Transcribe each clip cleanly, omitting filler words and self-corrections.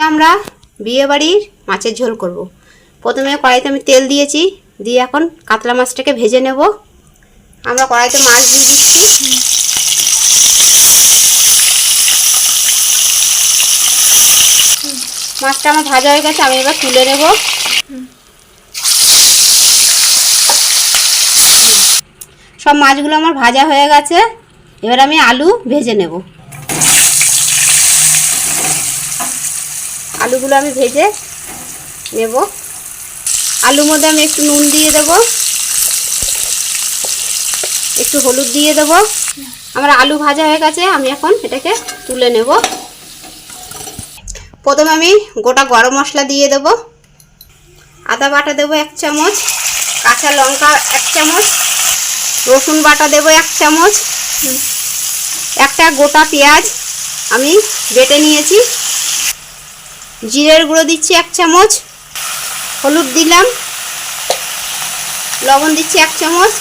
আমরা বিয়ে বাড়ির মাছের ঝোল করব। প্রথমে কড়াইতে আমি তেল দিয়েছি, দিয়ে এখন কাতলা মাছটাকে ভেজে নেব। আমরা কড়াইতে মাছ দিয়ে দিচ্ছি। মাছটা আমার ভাজা হয়ে গেছে, আমি এবার তুলে নেব। সব মাছগুলো আমার ভাজা হয়ে গেছে, এবার আমি আলু ভেজে নেব। আলুগুলো আমি ভেজে নেব। আলুর মধ্যে আমি একটু নুন দিয়ে দেব, একটু হলুদ দিয়ে দেব। আমার আলু ভাজা হয়ে গেছে, আমি এখন এটাকে তুলে নেব। প্রথমে আমি গোটা গরম মশলা দিয়ে দেব, আদা বাটা দেব 1 চামচ, কাঁচা লঙ্কা 1 চামচ, রসুন বাটা দেব 1 চামচ, একটা গোটা পেঁয়াজ আমি বেটে নিয়েছি, জিরের গুঁড়ো দিচ্ছি 1 চামচ, হলুদ দিলাম, লবণ দিচ্ছি 1 চামচ,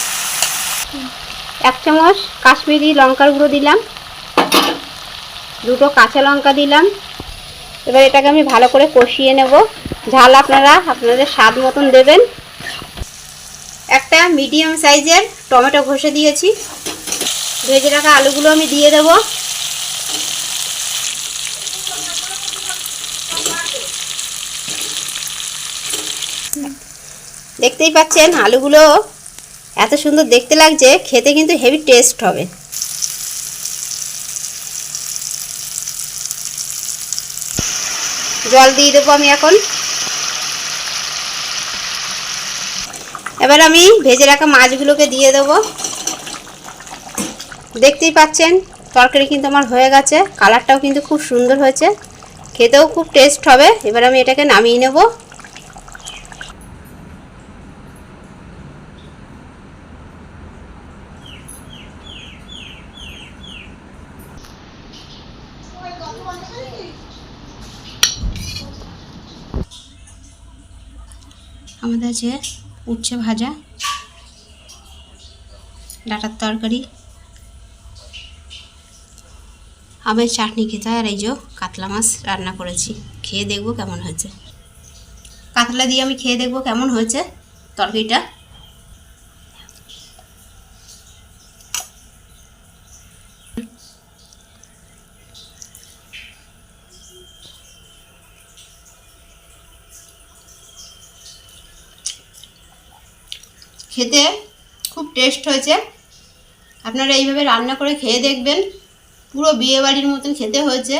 1 চামচ কাশ্মীরি লঙ্কার গুঁড়ো দিলাম, দুটো কাঁচা লঙ্কা দিলাম। এবার এটাকে আমি ভালো করে কষিয়ে নেব। ঝাল আপনাদের স্বাদ মতন দেবেন। একটা মিডিয়াম সাইজের টমেটো ঘষে দিয়েছি, ভেজে রাখা আলুগুলো আমি দিয়ে দেব। দেখতেই পাচ্ছেন আলুগুলো এত সুন্দর দেখতে লাগছে, খেতে কিন্তু হেভি টেস্ট হবে। জল দিয়ে দেবো আমি এখন। এবার আমি ভেজে রাখা মাছগুলোকে দিয়ে দেবো। দেখতেই পাচ্ছেন তরকারি কিন্তু আমার হয়ে গেছে, কালারটাও কিন্তু খুব সুন্দর হয়েছে, খেতেও খুব টেস্ট হবে। এবার আমি এটাকে নামিয়ে নেব। আমাদের যে উচ্ছে ভাজা, ডাঁটার তরকারি, আমের চাটনি খেতে, আর এই যে কাতলা মাছ রান্না করেছি। খেয়ে দেখবো কেমন হয়েছে। কাতলা দিয়ে আমি খেয়ে দেখবো কেমন হয়েছে তরকারিটা। খেতে খুব টেস্ট হয়েছে। আপনারা এইভাবে রান্না করে খেয়ে দেখবেন, পুরো বিয়ে বাড়ির মতন খেতে হয়েছে।